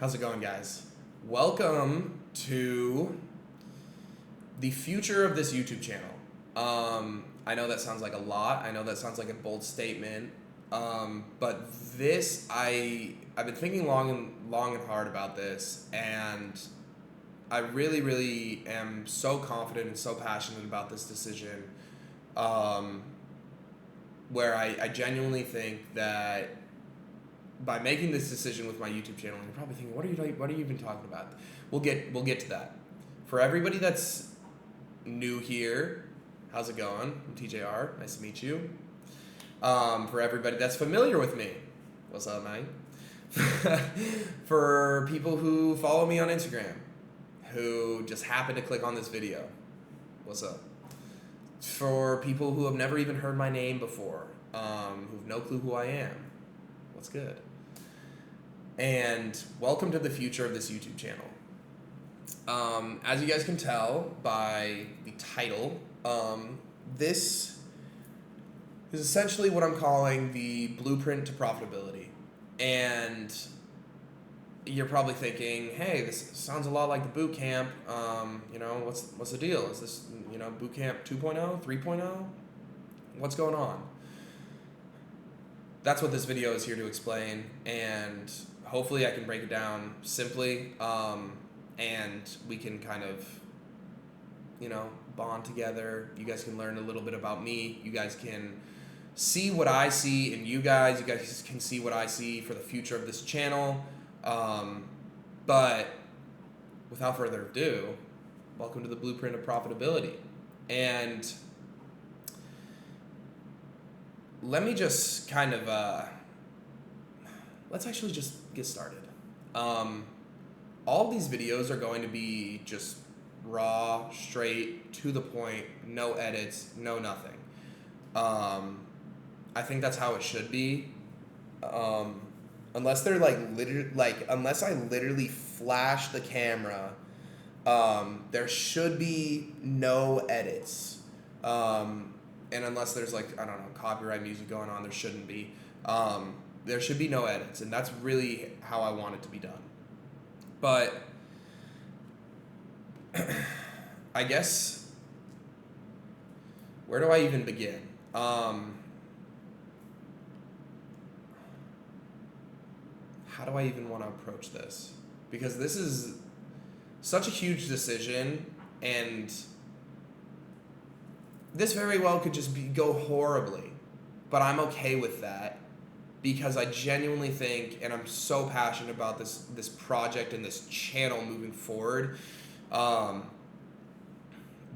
How's it going, guys? Welcome to the future of this YouTube channel. I know that sounds like a lot. I know that sounds like a bold statement. But I've been thinking long and hard about this, and I really am so confident and so passionate about this decision. Where I genuinely think that by making this decision with my YouTube channel, you're probably thinking, what are you even talking about? We'll get to that. For everybody that's new here, how's it going? I'm TJR. Nice to meet you. For everybody that's familiar with me, what's up, man? For people who follow me on Instagram, who just happen to click on this video, what's up? For people who have never even heard my name before, who have no clue who I am, what's good? And welcome to the future of this YouTube channel. As you guys can tell by the title, this is essentially what I'm calling the blueprint to profitability. And you're probably thinking, hey, this sounds a lot like the boot camp. What's the deal? Is this, boot camp 2.0, 3.0? What's going on? That's what this video is here to explain, and hopefully I can break it down simply, and we can kind of, bond together. You guys can learn a little bit about me. You guys can see what I see in you guys. You guys can see what I see for the future of this channel. But without further ado, welcome to the blueprint of profitability. And let me just kind of, let's actually just get started. All these videos are going to be just raw, straight, to the point, no edits, no nothing. I think that's how it should be. Unless they're unless I literally flash the camera, there should be no edits. And unless there's copyright music going on, there shouldn't be. There should be no edits, and that's really how I want it to be done. But I guess, where do I even begin? How do I even want to approach this? Because this is such a huge decision, and this very well could just go horribly, but I'm okay with that because I genuinely think, and I'm so passionate about this project and this channel moving forward,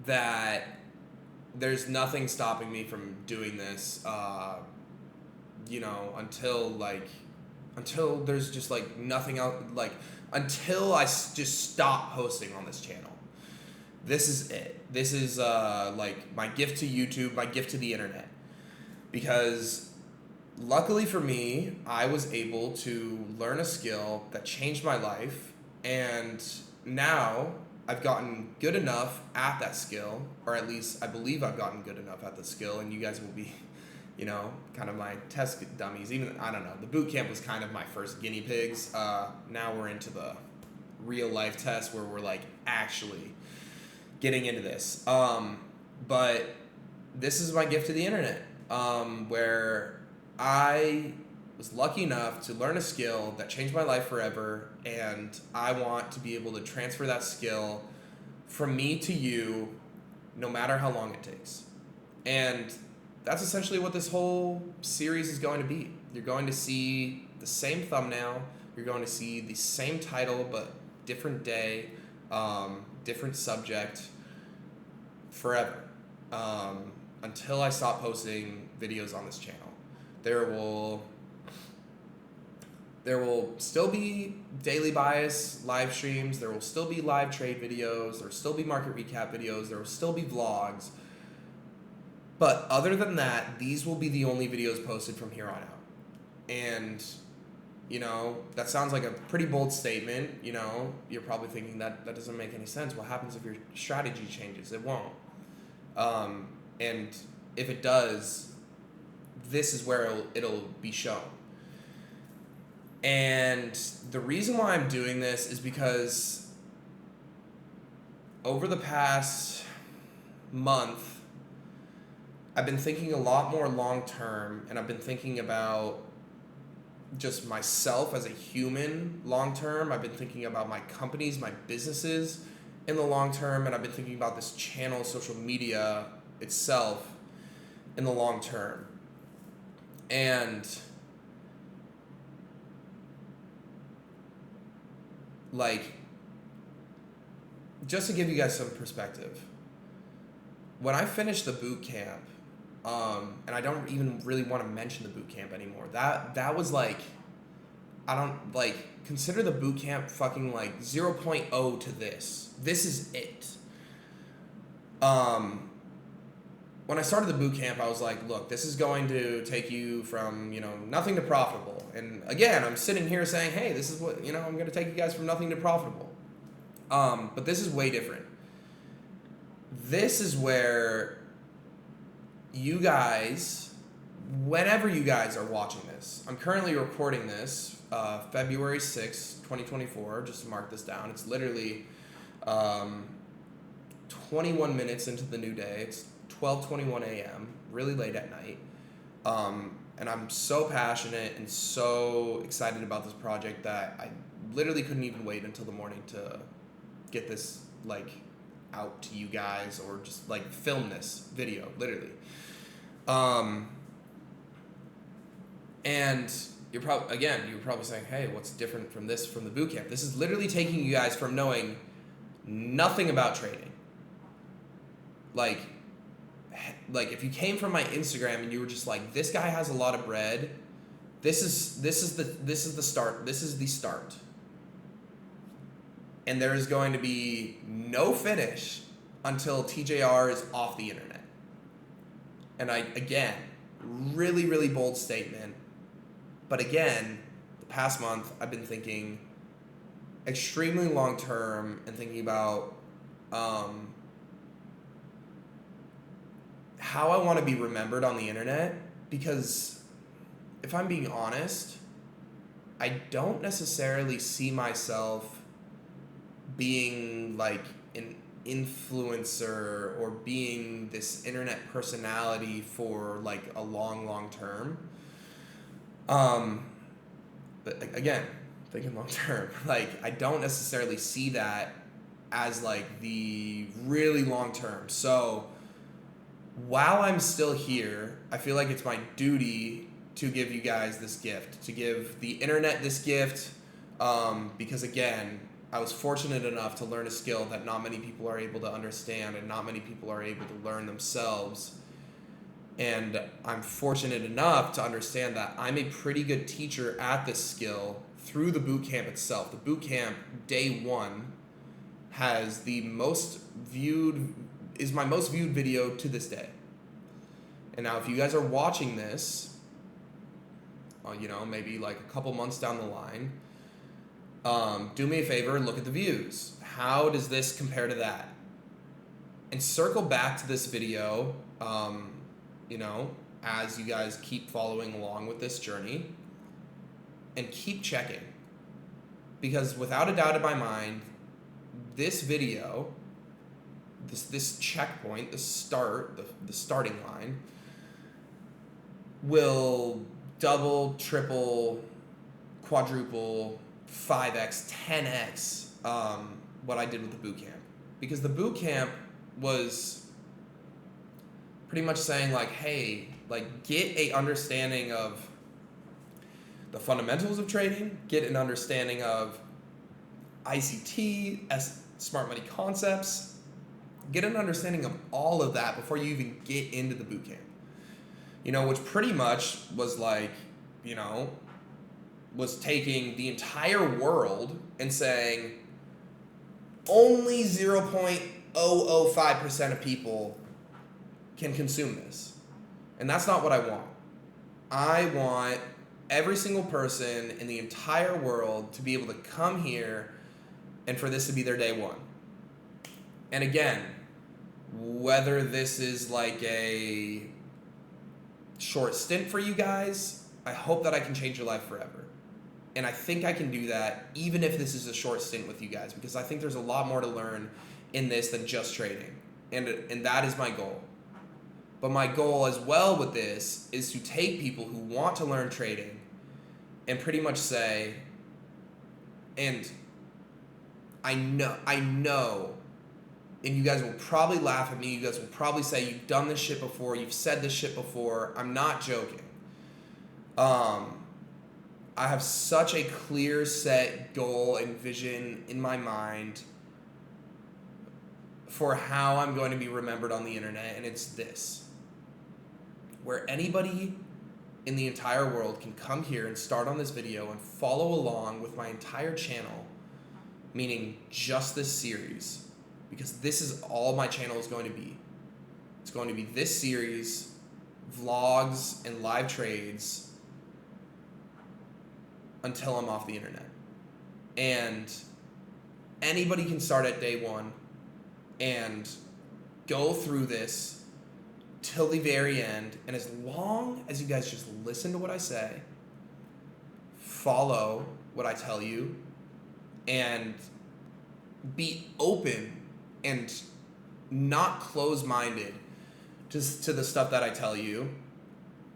that there's nothing stopping me from doing this, until there's just nothing else, until I just stop posting on this channel. This is it. This is my gift to YouTube, my gift to the internet. Because luckily for me, I was able to learn a skill that changed my life, and now I've gotten good enough at that skill, or at least I believe I've gotten good enough at the skill, and you guys will be, kind of my test dummies. Even, I don't know, the boot camp was kind of my first guinea pigs. Now we're into the real life test where we're actually getting into this. But this is my gift to the internet, where I was lucky enough to learn a skill that changed my life forever, and I want to be able to transfer that skill from me to you, no matter how long it takes. And that's essentially what this whole series is going to be. You're going to see the same thumbnail, you're going to see the same title, but different day, different subject, forever, until I stop posting videos on this channel. There will still be Daily Bias live streams, there will still be live trade videos, there will still be market recap videos, there will still be vlogs, but other than that, these will be the only videos posted from here on out. And that sounds like a pretty bold statement. You're probably thinking that doesn't make any sense. What happens if your strategy changes? It won't. And if it does, this is where it'll be shown. And the reason why I'm doing this is because over the past month, I've been thinking a lot more long term, and I've been thinking about just myself as a human long term. I've been thinking about my companies, my businesses in the long term, and I've been thinking about this channel, social media itself in the long term. And like, just to give you guys some perspective, when I finished the boot camp, and I don't even really want to mention the boot camp anymore. That was like, I don't like consider the boot camp fucking like 0.0 to this. This is it. When I started the boot camp, I was like, look, this is going to take you from, nothing to profitable. And again, I'm sitting here saying, hey, this is what, I'm going to take you guys from nothing to profitable. But this is way different. This is where you guys, whenever you guys are watching this, I'm currently recording this February 6th, 2024, just to mark this down. It's literally 21 minutes into the new day. It's 12:21 a.m., really late at night. And I'm so passionate and so excited about this project that I literally couldn't even wait until the morning to get this out to you guys, or just film this video, literally. And you're probably saying, hey, what's different from the boot camp? This is literally taking you guys from knowing nothing about trading. If you came from my Instagram and you were just like, this guy has a lot of bread, this is the start. And there is going to be no finish until TJR is off the internet. And again, really, really bold statement. But again, the past month, I've been thinking extremely long term and thinking about how I want to be remembered on the internet. Because if I'm being honest, I don't necessarily see myself being an influencer or being this internet personality for a long term. But again, thinking long term, I don't necessarily see that as the really long term. So while I'm still here, I feel like it's my duty to give you guys this gift, to give the internet this gift, because again, I was fortunate enough to learn a skill that not many people are able to understand and not many people are able to learn themselves. And I'm fortunate enough to understand that I'm a pretty good teacher at this skill through the boot camp itself. The boot camp, day one, is my most viewed video to this day. And now if you guys are watching this, maybe a couple months down the line, do me a favor and look at the views. How does this compare to that? And circle back to this video, as you guys keep following along with this journey, and keep checking. Because without a doubt in my mind, this video, this checkpoint, the starting line, will double, triple, quadruple, 5x, 10x what I did with the boot camp. Because the boot camp was pretty much saying hey, get a understanding of the fundamentals of trading, get an understanding of ICT, smart money concepts, get an understanding of all of that before you even get into the boot camp. Which pretty much was was taking the entire world and saying only 0.005% of people can consume this. And that's not what I want. I want every single person in the entire world to be able to come here and for this to be their day one. And again, whether this is a short stint for you guys, I hope that I can change your life forever. And I think I can do that even if this is a short stint with you guys, because I think there's a lot more to learn in this than just trading. And that is my goal. But my goal as well with this is to take people who want to learn trading and pretty much say, and I know, and you guys will probably laugh at me, you guys will probably say, you've done this shit before, you've said this shit before. I'm not joking. I have such a clear set goal and vision in my mind for how I'm going to be remembered on the internet, and it's this. Where anybody in the entire world can come here and start on this video and follow along with my entire channel, meaning just this series, because this is all my channel is going to be. It's going to be this series, vlogs and live trades, until I'm off the internet. And anybody can start at day one and go through this till the very end. And as long as you guys just listen to what I say, follow what I tell you, and be open and not close-minded to the stuff that I tell you,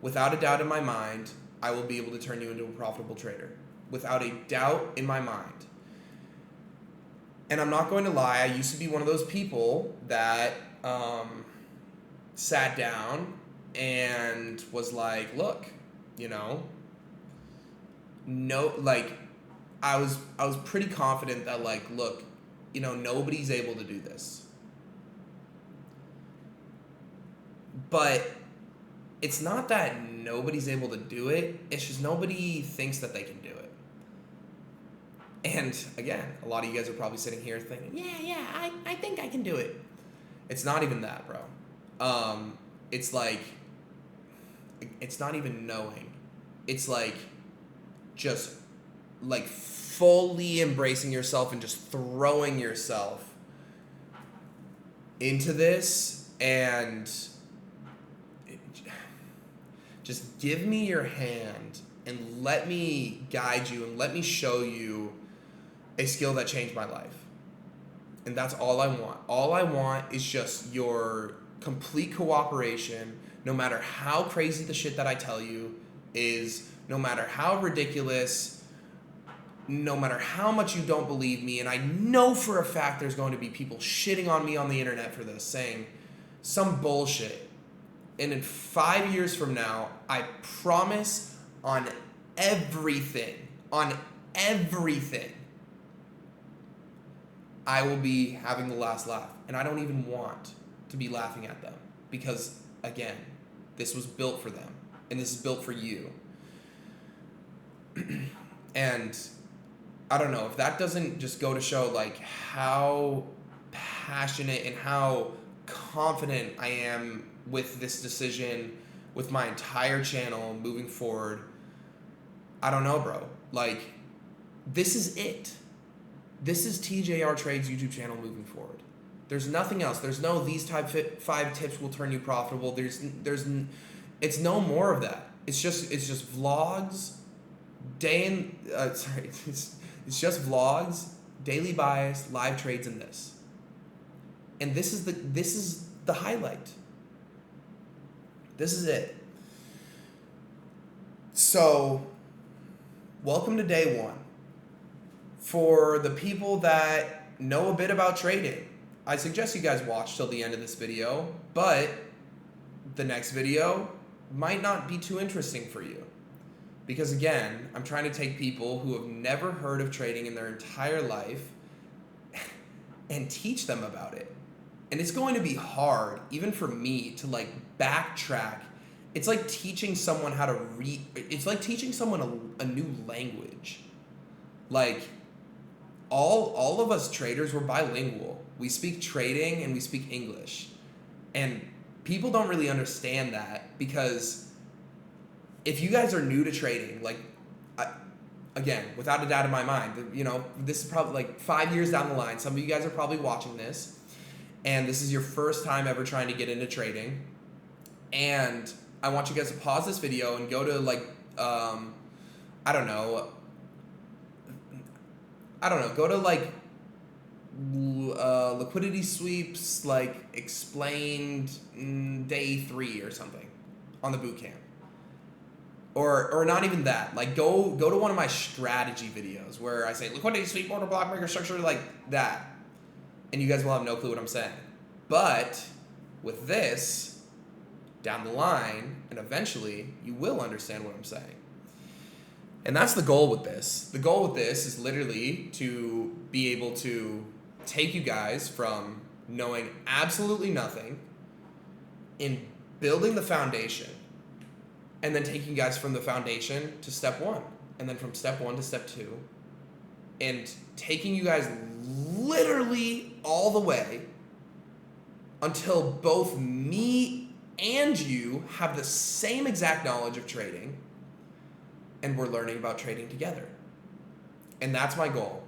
without a doubt in my mind, I will be able to turn you into a profitable trader. Without a doubt in my mind. And I'm not going to lie, I used to be one of those people that sat down and was like, look, I was pretty confident that, like, look, nobody's able to do this. But it's not that nobody's able to do it, it's just nobody thinks that they can do it. And again, a lot of you guys are probably sitting here thinking, I think I can do it. It's not even that, bro. It's like, it's not even knowing. It's like, just like fully embracing yourself and just throwing yourself into this, and just give me your hand and let me guide you and let me show you a skill that changed my life. And that's all I want. All I want is just your complete cooperation, no matter how crazy the shit that I tell you is, no matter how ridiculous, no matter how much you don't believe me. And I know for a fact there's going to be people shitting on me on the internet for this, saying some bullshit. And in 5 years from now, I promise on everything, I will be having the last laugh. And I don't even want to be laughing at them, because, again, this was built for them, and this is built for you. And I don't know, if that doesn't just go to show, like, how passionate and how confident I am with this decision, with my entire channel moving forward, I don't know, bro. Like, this is it. This is TJR Trade's YouTube channel moving forward. There's nothing else. There's no these type 5 tips will turn you profitable. It's no more of that. It's just vlogs, it's just vlogs, daily bias, live trades, and this. And this is the highlight. This is it. So, welcome to day one. For the people that know a bit about trading, I suggest you guys watch till the end of this video, but the next video might not be too interesting for you. Because again, I'm trying to take people who have never heard of trading in their entire life and teach them about it. And it's going to be hard, even for me, to like backtrack. It's like teaching someone how to read. It's like teaching someone a new language. Like, all of us traders, we're bilingual. We speak trading and we speak English. And people don't really understand that, because if you guys are new to trading, like, again, without a doubt in my mind, this is probably like 5 years down the line. Some of you guys are probably watching this, and this is your first time ever trying to get into trading. And I want you guys to pause this video and go to, like, I don't know, I don't know, go to like liquidity sweeps, like explained day 3 or something on the boot camp. Or not even that. Like go to one of my strategy videos where I say liquidity sweep, order block breaker structure, like that. And you guys will have no clue what I'm saying. But with this, down the line, and eventually, you will understand what I'm saying. And that's the goal with this. The goal with this is literally to be able to take you guys from knowing absolutely nothing in building the foundation, and then taking you guys from the foundation to step 1, and then from step 1 to step 2, and taking you guys literally all the way until both me and you have the same exact knowledge of trading, and we're learning about trading together. And that's my goal.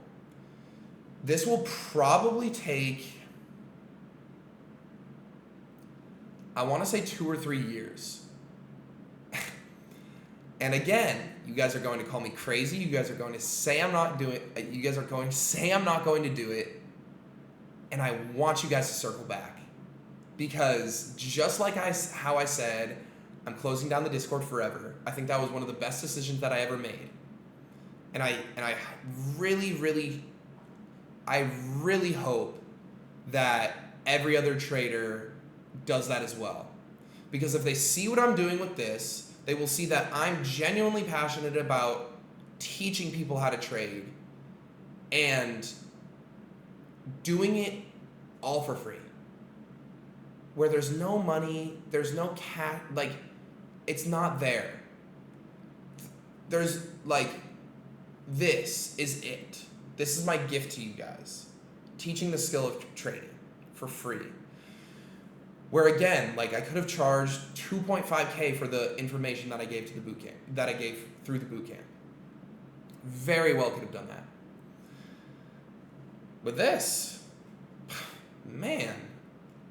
This will probably take, I want to say 2 or 3 years. And again, you guys are going to call me crazy. You guys are going to say I'm not doing it. You guys are going to say I'm not going to do it. And I want you guys to circle back. Because just like how I said, I'm closing down the Discord forever. I think that was one of the best decisions that I ever made. And I really, really, I really hope that every other trader does that as well. Because if they see what I'm doing with this, they will see that I'm genuinely passionate about teaching people how to trade and doing it all for free. Where there's no money, there's no cash, like, it's not there. There's, like, this is it. This is my gift to you guys. Teaching the skill of trading for free. Where again, like I could have charged $2.5K for the information that I gave to the boot camp, that I gave through the boot camp. Very well could have done that. With this, man,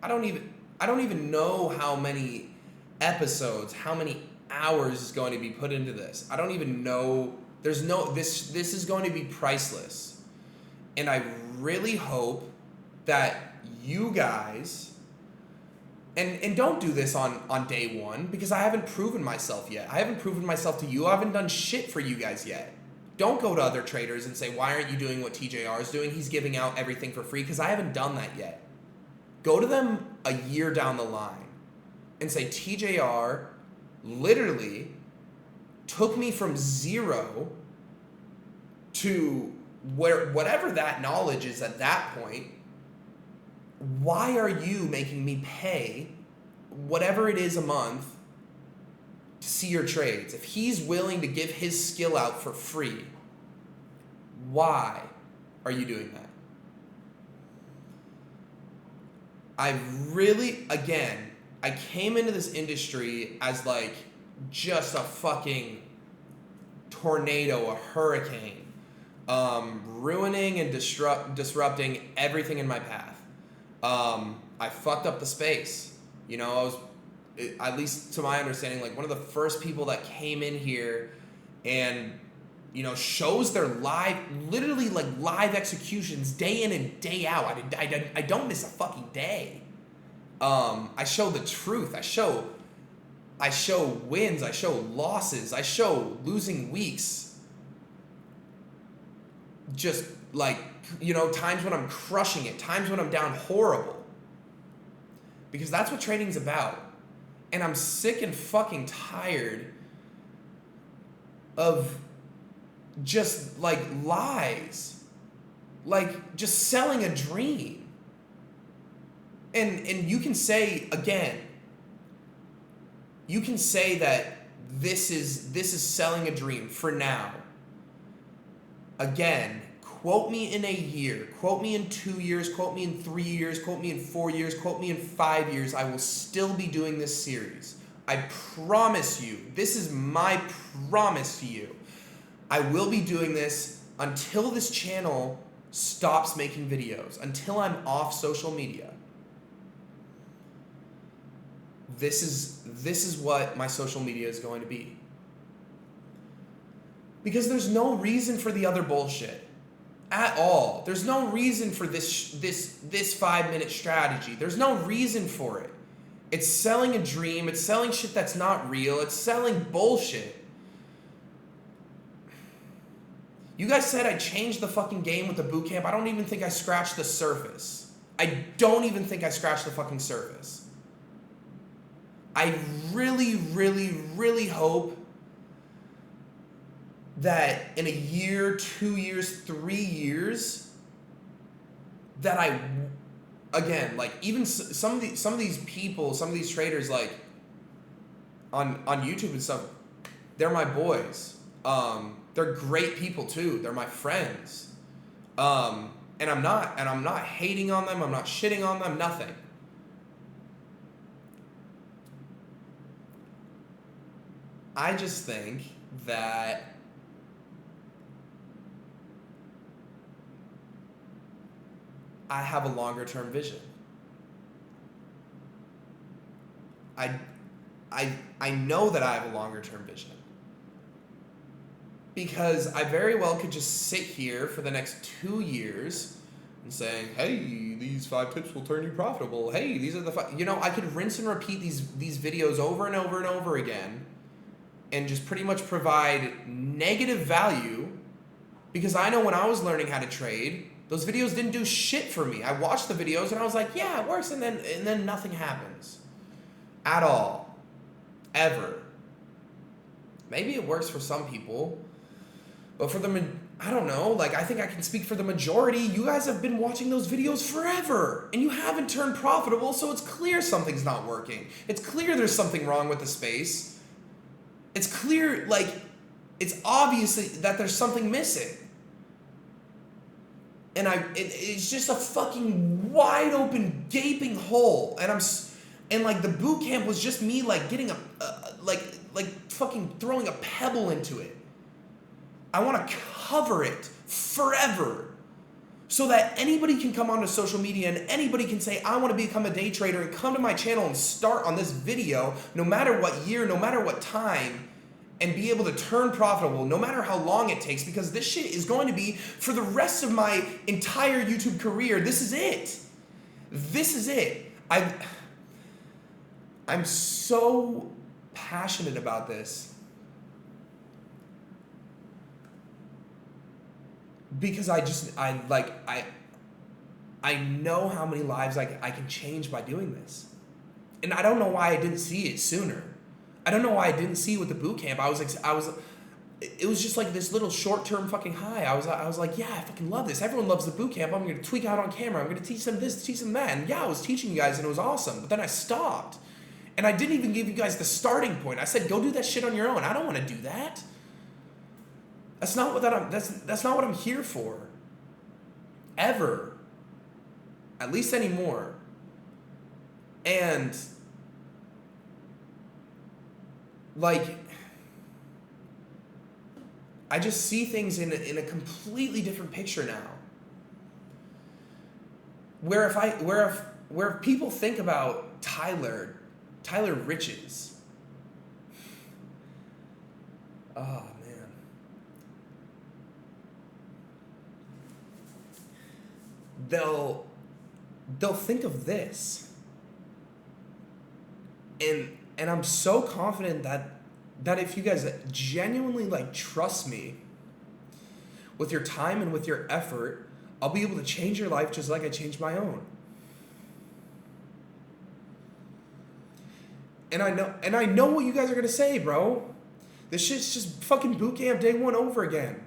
I don't even know how many episodes, how many hours is going to be put into this. I don't even know. This is going to be priceless. And I really hope that you guys, and don't do this on day 1 because I haven't proven myself yet. I haven't proven myself to you. I haven't done shit for you guys yet. Don't go to other traders and say, why aren't you doing what TJR is doing? He's giving out everything for free, because I haven't done that yet. Go to them a year down the line and say, TJR literally took me from 0 to whatever that knowledge is at that point. Why are you making me pay whatever it is a month to see your trades? If he's willing to give his skill out for free, why are you doing that? I really, again, I came into this industry as like just a fucking tornado, a hurricane, ruining and disrupting everything in my path. I fucked up the space. You know, I was, at least to my understanding, like one of the first people that came in here and, you know, shows their literally like live executions day in and day out. I don't miss a fucking day. I show the truth. I show wins. I show losses. I show losing weeks. Just like, you know, times when I'm crushing it, times when I'm down horrible. Because that's what trading's about. And I'm sick and fucking tired of just like lies. Like just selling a dream. And you can say, again, you can say that this is selling a dream for now. Again, quote me in a year, quote me in 2 years, quote me in 3 years, quote me in 4 years, quote me in 5 years. I will still be doing this series. I promise you. This is my promise to you. I will be doing this until this channel stops making videos, until I'm off social media. This is what my social media is going to be. Because there's no reason for the other bullshit. At all. There's no reason for this 5-minute strategy. There's no reason for it. It's selling a dream. It's selling shit that's not real. It's selling bullshit. You guys said I changed the fucking game with the boot camp. I don't even think I scratched the surface. I don't even think I scratched the fucking surface. I really, really, really hope that in a year, 2 years, 3 years, that I, again, like even some of these people, some of these traders, like on YouTube and stuff, they're my boys. They're great people too. They're my friends. And I'm not hating on them. I'm not shitting on them. Nothing. I just think that I have a longer term vision. I know that I have a longer term vision. Because I very well could just sit here for the next 2 years and saying, hey, these 5 tips will turn you profitable. Hey, these are the 5, I could rinse and repeat these videos over and over and over again and just pretty much provide negative value, because I know when I was learning how to trade, those videos didn't do shit for me. I watched the videos and I was like, yeah, it works, and then nothing happens. At all. Ever. Maybe it works for some people, but for I don't know, like I think I can speak for the majority. You guys have been watching those videos forever and you haven't turned profitable, so it's clear something's not working. It's clear there's something wrong with the space. It's clear, like, it's obviously that there's something missing. And it's just a fucking wide open gaping hole. And like the boot camp was just me like getting like fucking throwing a pebble into it. I want to cover it forever so that anybody can come onto social media and anybody can say, I want to become a day trader, and come to my channel and start on this video, no matter what year, no matter what time, and be able to turn profitable, no matter how long it takes, because this shit is going to be for the rest of my entire YouTube career. This is it. This is it. I'm so passionate about this because I know how many lives I can change by doing this. And I don't know why I didn't see it sooner. I don't know why I didn't see it with the boot camp. It was just like this little short-term fucking high. I was like, yeah, I fucking love this. Everyone loves the boot camp. I'm going to tweak out on camera. I'm going to teach them this, teach them that. And yeah, I was teaching you guys and it was awesome. But then I stopped. And I didn't even give you guys the starting point. I said, go do that shit on your own. I don't want to do that. That's not what I'm here for. Ever. At least anymore. And like, I just see things in a completely different picture now. Where if people think about Tyler Riches, oh man, they'll think of this, and I'm so confident that if you guys genuinely like trust me with your time and with your effort, I'll be able to change your life just like I changed my own. And I know what you guys are gonna say, bro. This shit's just fucking boot camp day one over again.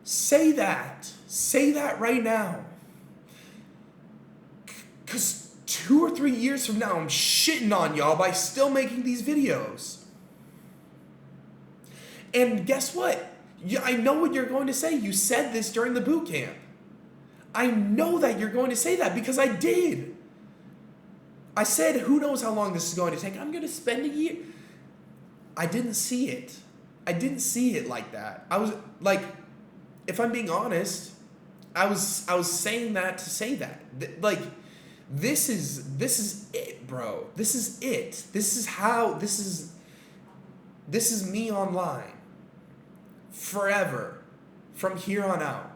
Say that. Say that right now. Cause 2 or 3 years from now, I'm shitting on y'all by still making these videos. And guess what? I know what you're going to say. You said this during the boot camp. I know that you're going to say that because I did. I said, who knows how long this is going to take? I'm going to spend a year. I didn't see it. I didn't see it like that. I was like, if I'm being honest, I was saying that to say that. Like, this is it, bro. This is it. This is me online. Forever. from here on out.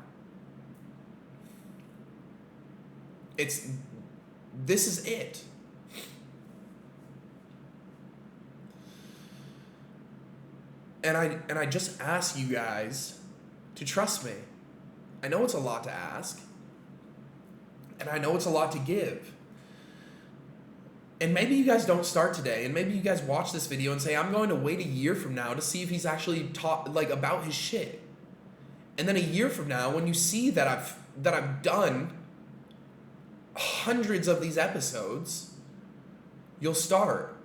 This is it. And I just ask you guys to trust me. I know it's a lot to ask. And I know it's a lot to give. And maybe you guys don't start today, and maybe you guys watch this video and say, I'm going to wait a year from now to see if he's actually taught like about his shit. And then a year from now, when you see that I've done hundreds of these episodes, you'll start.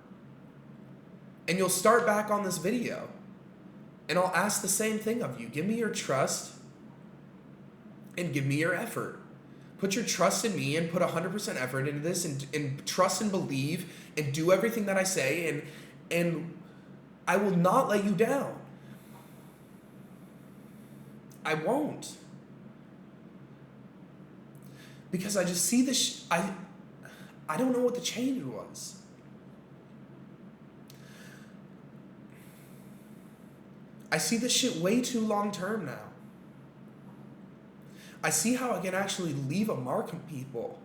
And you'll start back on this video. And I'll ask the same thing of you. Give me your trust and give me your effort. Put your trust in me and put 100% effort into this, and trust and believe and do everything that I say, and I will not let you down. I won't. Because I just see this, I don't know what the change was. I see this shit way too long term now. I see how I can actually leave a mark on people.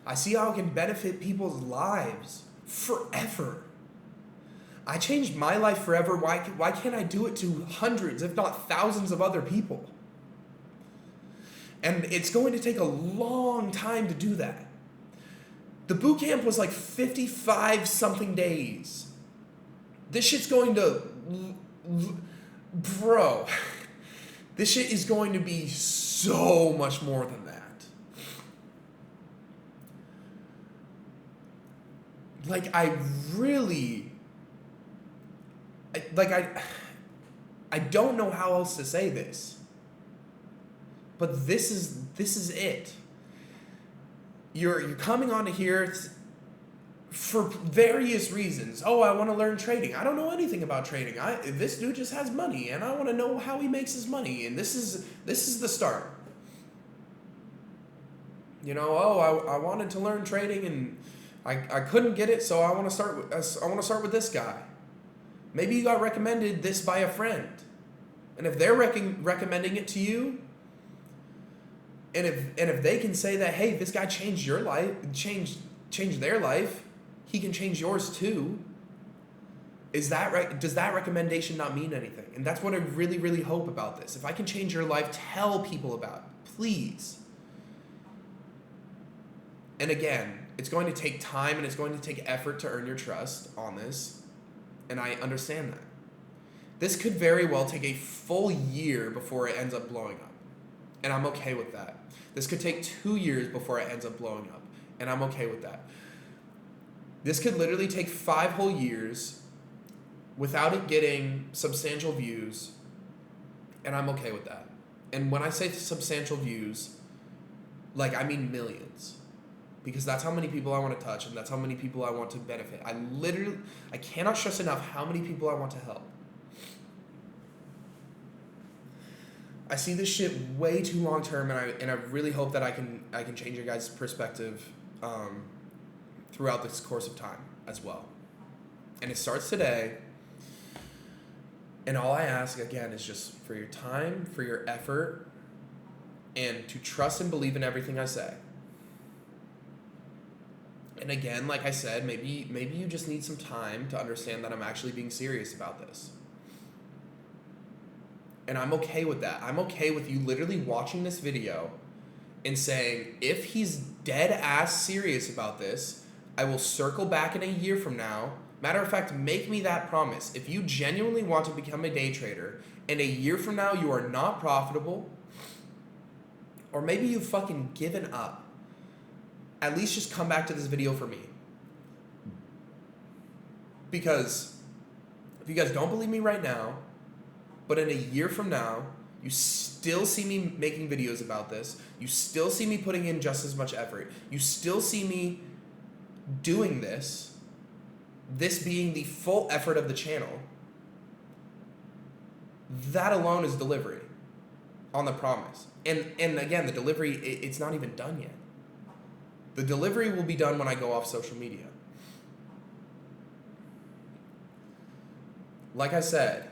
I see how I can benefit people's lives forever. I changed my life forever. Why can't I do it to hundreds, if not thousands of other people? And it's going to take a long time to do that. The boot camp was like 55 something days. This shit's going to, bro, this shit is going to be so much more than that. Like, I don't know how else to say this. But this is it. You're coming onto here for various reasons. Oh, I want to learn trading. I don't know anything about trading. This dude just has money, and I want to know how he makes his money. And this is the start. You know, I wanted to learn trading, and I couldn't get it, so I want to start with this guy. Maybe you got recommended this by a friend, and if they're recommending it to you, and if they can say that, hey, this guy changed your life, changed their life, he can change yours too. Is that right? Does that recommendation not mean anything? And that's what I really, really hope about this. If I can change your life, tell people about it, please. And again, it's going to take time and it's going to take effort to earn your trust on this. And I understand that. This could very well take a full year before it ends up blowing up. And I'm okay with that. This could take 2 years before it ends up blowing up. And I'm okay with that. This could literally take 5 whole years without it getting substantial views. And I'm okay with that. And when I say substantial views, like, I mean millions. Because that's how many people I want to touch, and that's how many people I want to benefit. I cannot stress enough how many people I want to help. I see this shit way too long term, and I really hope that I can change your guys' perspective throughout this course of time as well. And it starts today. And all I ask again is just for your time, for your effort, and to trust and believe in everything I say. And again, like I said, maybe you just need some time to understand that I'm actually being serious about this. And I'm okay with that. I'm okay with you literally watching this video and saying, if he's dead ass serious about this, I will circle back in a year from now. Matter of fact, make me that promise. If you genuinely want to become a day trader and a year from now you are not profitable, or maybe you've fucking given up, at least just come back to this video for me. Because if you guys don't believe me right now, but in a year from now, you still see me making videos about this, you still see me putting in just as much effort, you still see me doing this being the full effort of the channel, that alone is delivery on the promise. And again, the delivery, it's not even done yet. The delivery will be done when I go off social media. Like I said,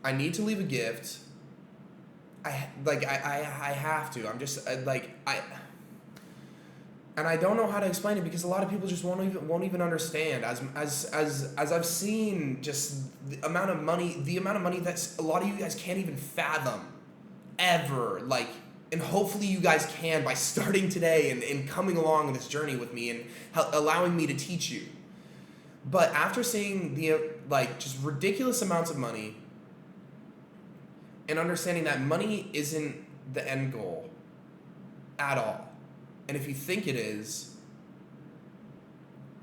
I need to leave a gift I have to. I'm just and I don't know how to explain it because a lot of people just won't even understand. As I've seen, just the amount of money that a lot of you guys can't even fathom, ever. Like, and hopefully you guys can by starting today and coming along on this journey with me and allowing me to teach you. But after seeing the just ridiculous amounts of money and understanding that money isn't the end goal at all. And if you think it is,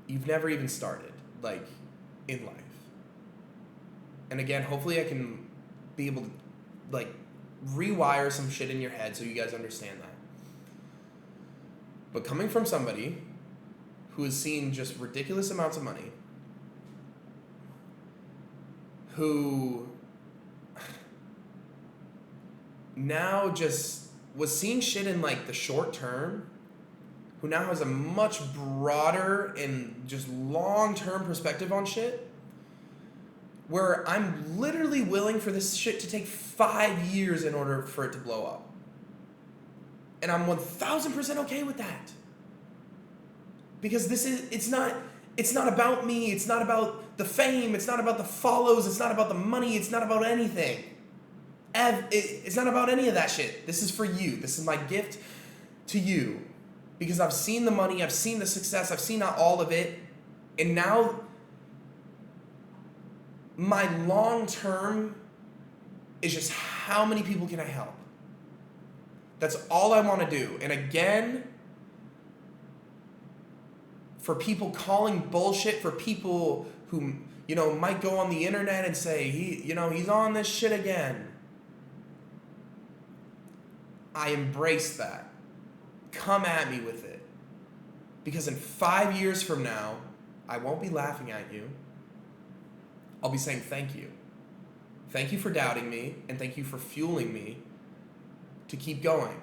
you've never even started, in life. And again, hopefully I can be able to, rewire some shit in your head so you guys understand that. But coming from somebody who has seen just ridiculous amounts of money, who now just was seeing shit in, the short term, who now has a much broader and just long-term perspective on shit, where I'm literally willing for this shit to take 5 years in order for it to blow up. And I'm 1000% okay with that. Because it's not about me, it's not about the fame, it's not about the follows, it's not about the money, it's not about anything. It's not about any of that shit. This is for you. This is my gift to you. Because I've seen the money, I've seen the success, I've seen all of it, and now my long term is just how many people can I help? That's all I want to do. And again, for people calling bullshit, for people who, might go on the internet and say, he's on this shit again. I embrace that. Come at me with it. Because in 5 years from now, I won't be laughing at you. I'll be saying thank you. Thank you for doubting me, and thank you for fueling me to keep going.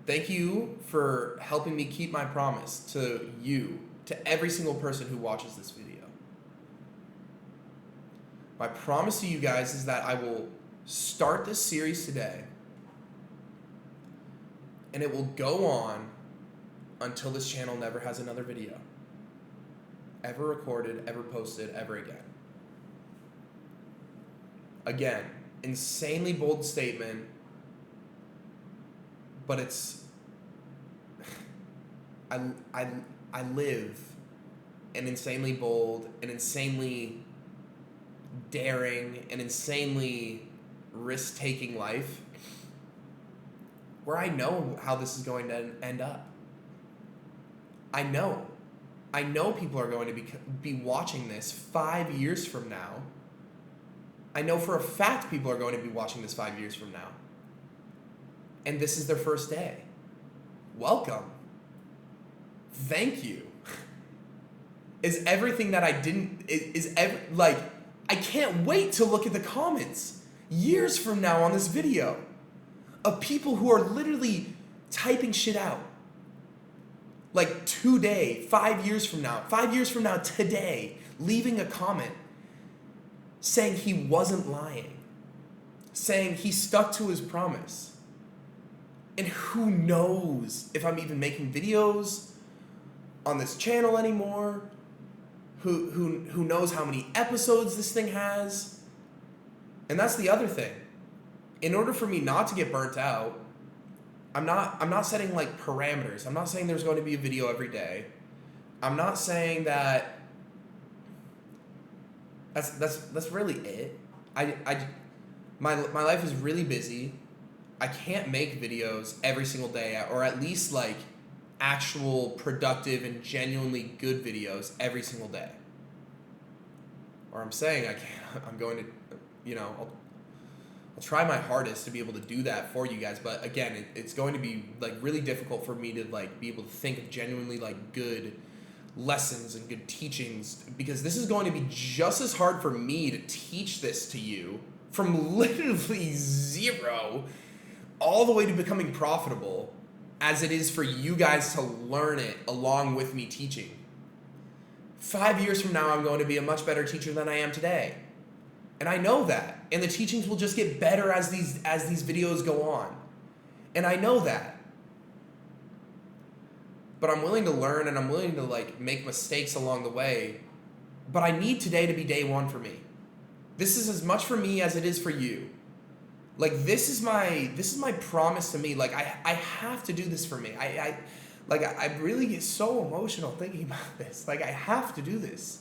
Thank you for helping me keep my promise to you, to every single person who watches this video. My promise to you guys is that I will start this series today, and it will go on until this channel never has another video. Ever recorded, ever posted, ever again. Again, insanely bold statement, but it's... I live an insanely bold, an insanely daring, an insanely risk-taking life where I know how this is going to end up. I know people are going to be watching this 5 years from now. I know for a fact people are going to be watching this 5 years from now. And this is their first day. Welcome. Thank you. Is everything that I didn't... I can't wait to look at the comments years from now on this video of people who are literally typing shit out. Today, 5 years from now, today, leaving a comment saying he wasn't lying, saying he stuck to his promise. And who knows if I'm even making videos on this channel anymore? Who knows how many episodes this thing has? And that's the other thing. In order for me not to get burnt out, I'm not setting parameters. I'm not saying there's going to be a video every day. I'm not saying that that's really it. My life is really busy. I can't make videos every single day, or at least actual productive and genuinely good videos every single day. Or I'm saying I'm going to, I'll try my hardest to be able to do that for you guys, but again, it's going to be really difficult for me to be able to think of genuinely good lessons and good teachings, because this is going to be just as hard for me to teach this to you from literally zero all the way to becoming profitable as it is for you guys to learn it along with me teaching. 5 years from now, I'm going to be a much better teacher than I am today. And I know that. And the teachings will just get better as these videos go on. And I know that. But I'm willing to learn, and I'm willing to like make mistakes along the way. But I need today to be day one for me. This is as much for me as it is for you. Like this is my promise to me. Like I have to do this for me. I really get so emotional thinking about this. Like I have to do this.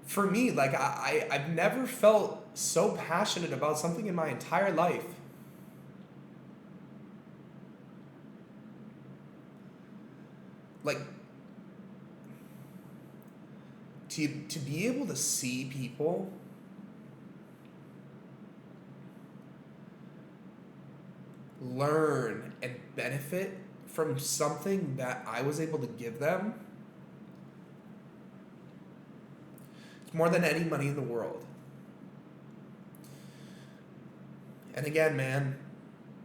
For me, like I've never felt so passionate about something in my entire life. Like to be able to see people learn and benefit from something that I was able to give them, it's more than any money in the world. And again, man,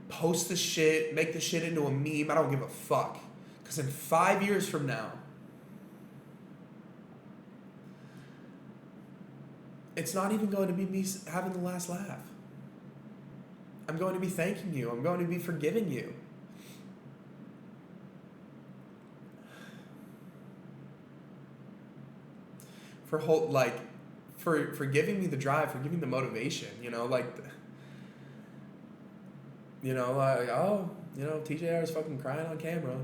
post the shit, make the shit into a meme, I don't give a fuck. Because in 5 years from now, it's not even going to be me having the last laugh. I'm going to be thanking you. I'm going to be forgiving you. For giving me the drive, for giving me the motivation, TJR is fucking crying on camera,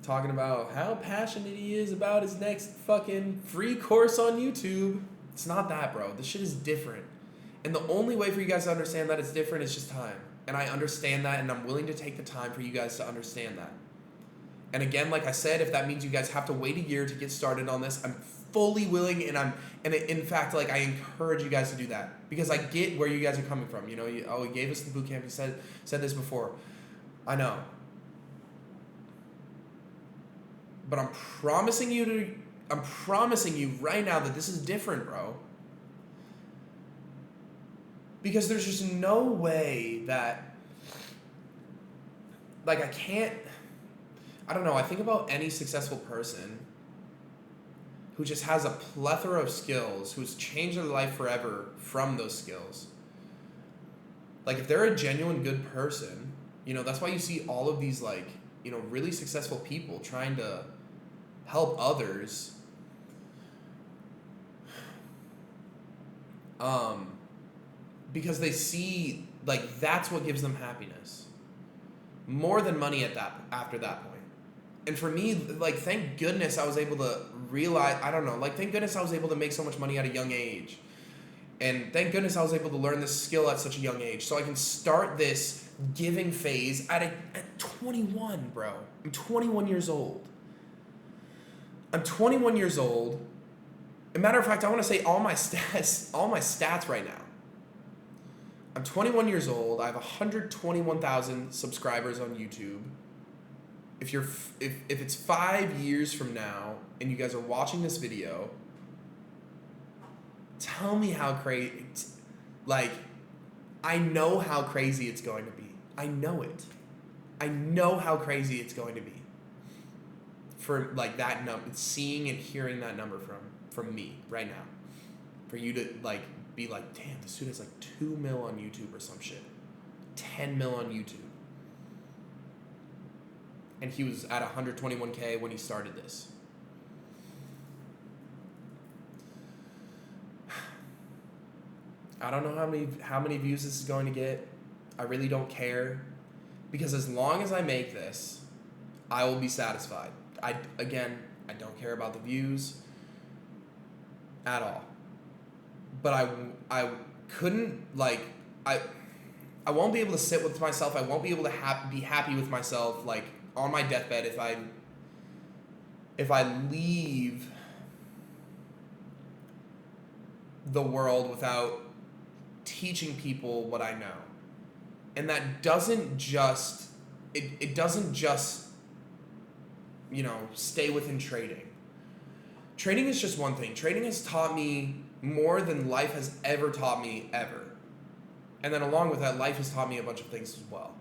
talking about how passionate he is about his next fucking free course on YouTube. It's not that, bro. This shit is different. And the only way for you guys to understand that it's different is just time. And I understand that, and I'm willing to take the time for you guys to understand that. And again, like I said, if that means you guys have to wait a year to get started on this, I'm fully willing, in fact, like I encourage you guys to do that, because I get where you guys are coming from. He gave us the boot camp. He said this before. I know. But I'm promising you right now that this is different, bro. Because there's just no way that, like, I think about any successful person who just has a plethora of skills, who's changed their life forever from those skills. Like, if they're a genuine good person, that's why you see all of these, like, really successful people trying to help others. Because they see, like, that's what gives them happiness. More than money after that point. And for me, like, thank goodness I was able to realize, thank goodness I was able to make so much money at a young age. And thank goodness I was able to learn this skill at such a young age. So I can start this giving phase at 21, bro. I'm 21 years old. As a matter of fact, I want to say all my stats right now. I'm 21 years old. I have 121,000 subscribers on YouTube. If it's 5 years from now and you guys are watching this video, tell me how crazy. Like, I know how crazy it's going to be. I know it. I know how crazy it's going to be. For like that number, seeing and hearing that number from me right now, for you to like be like, damn, this dude has like 2 mil on YouTube or some shit, 10 mil on YouTube, and he was at 121K when he started this. I don't know how many views this is going to get. I really don't care, because as long as I make this, I will be satisfied. I don't care about the views at all. But I couldn't, like, I won't be able to sit with myself. I won't be able to be happy with myself, like, on my deathbed if I leave the world without teaching people what I know. And that doesn't just, it doesn't just, stay within trading. Trading is just one thing. Trading has taught me more than life has ever taught me, ever. And then along with that, life has taught me a bunch of things as well.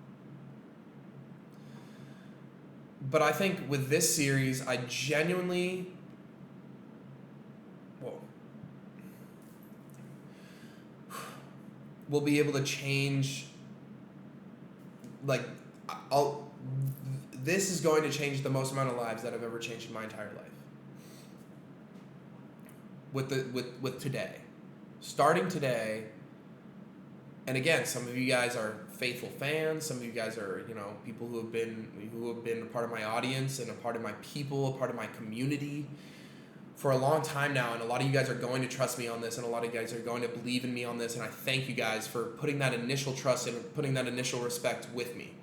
But I think with this series, I genuinely... Whoa. will be able to change, like, I'll, this is going to change the most amount of lives that I've ever changed in my entire life. With today. Starting today, and again, some of you guys are faithful fans, some of you guys are, people who have been a part of my audience and a part of my people, a part of my community for a long time now, and a lot of you guys are going to trust me on this, and a lot of you guys are going to believe in me on this, and I thank you guys for putting that initial trust and putting that initial respect with me.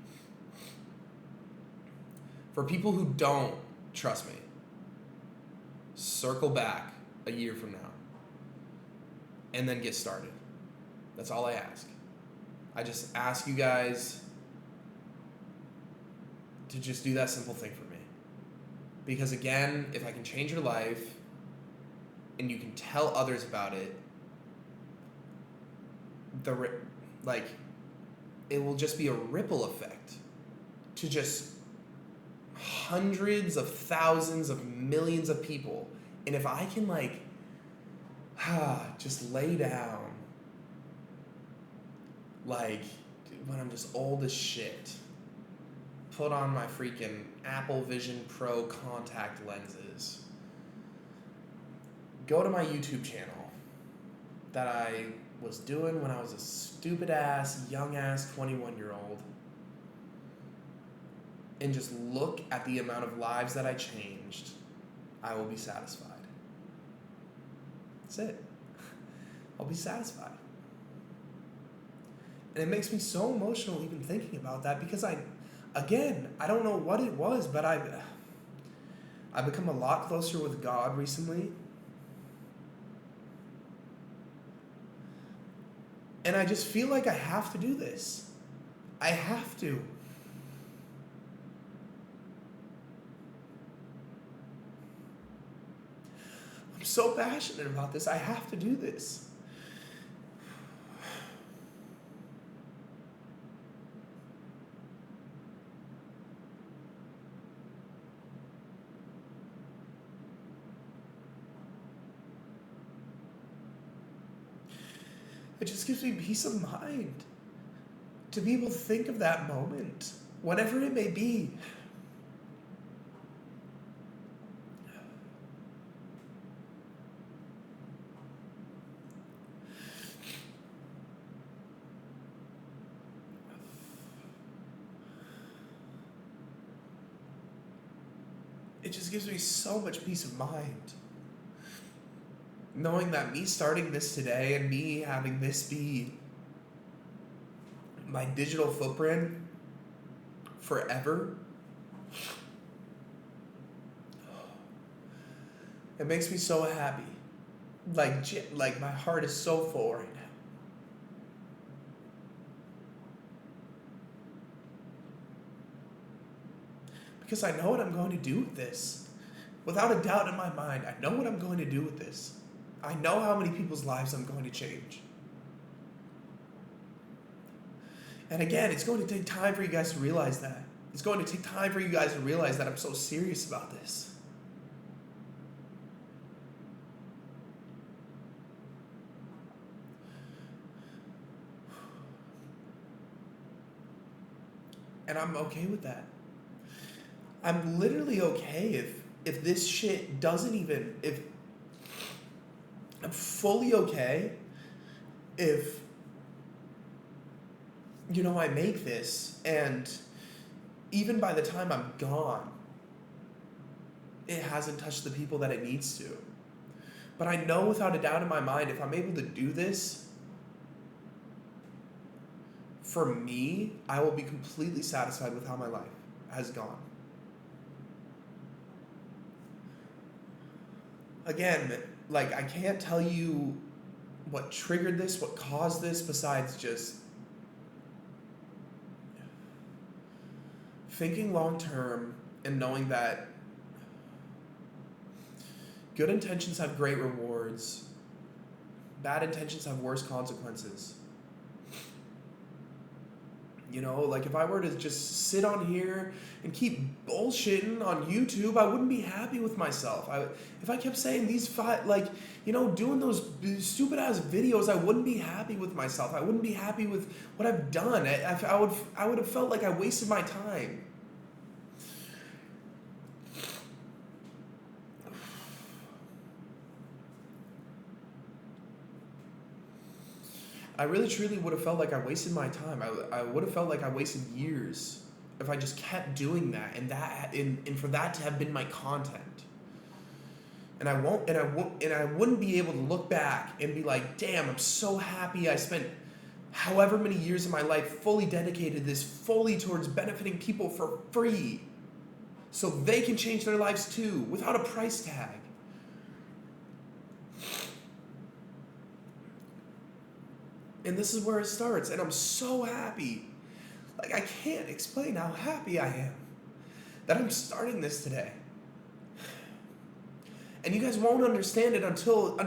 For people who don't trust me, circle back a year from now and then get started. That's all I ask. I just ask you guys to just do that simple thing for me. Because again, if I can change your life and you can tell others about it, it will just be a ripple effect to just hundreds of thousands of millions of people. And if I can just lay down, when I'm just old as shit, put on my freaking Apple Vision Pro contact lenses, go to my YouTube channel that I was doing when I was a stupid ass, young ass 21-year-old, and just look at the amount of lives that I changed, I will be satisfied. That's it. I'll be satisfied. And it makes me so emotional even thinking about that, because I don't know what it was, but I've become a lot closer with God recently. And I just feel like I have to do this. I have to. I'm so passionate about this. I have to do this. It just gives me peace of mind to be able to think of that moment, whatever it may be. It just gives me so much peace of mind, knowing that me starting this today and me having this be my digital footprint forever, it makes me so happy. Like my heart is so full right now. Because I know what I'm going to do with this. Without a doubt in my mind, I know what I'm going to do with this. I know how many people's lives I'm going to change. And again, it's going to take time for you guys to realize that. It's going to take time for you guys to realize that I'm so serious about this. And I'm okay with that. I'm literally okay if this shit doesn't even, if I'm fully okay if, I make this and even by the time I'm gone, it hasn't touched the people that it needs to. But I know without a doubt in my mind, if I'm able to do this, for me, I will be completely satisfied with how my life has gone. Again, I can't tell you what triggered this, what caused this, besides just thinking long term and knowing that good intentions have great rewards, bad intentions have worse consequences. You know, like if I were to just sit on here and keep bullshitting on YouTube, I wouldn't be happy with myself. If I kept saying these five, like, you know, doing those stupid ass videos, I wouldn't be happy with myself. I wouldn't be happy with what I've done. I would have felt like I wasted my time. I really truly would have felt like I wasted my time. I would have felt like I wasted years if I just kept doing that and for that to have been my content. And I wouldn't be able to look back and be like, damn, I'm so happy I spent however many years of my life fully dedicated this fully towards benefiting people for free so they can change their lives too without a price tag. And this is where it starts, and I'm so happy. Like, I can't explain how happy I am that I'm starting this today. And you guys won't understand it until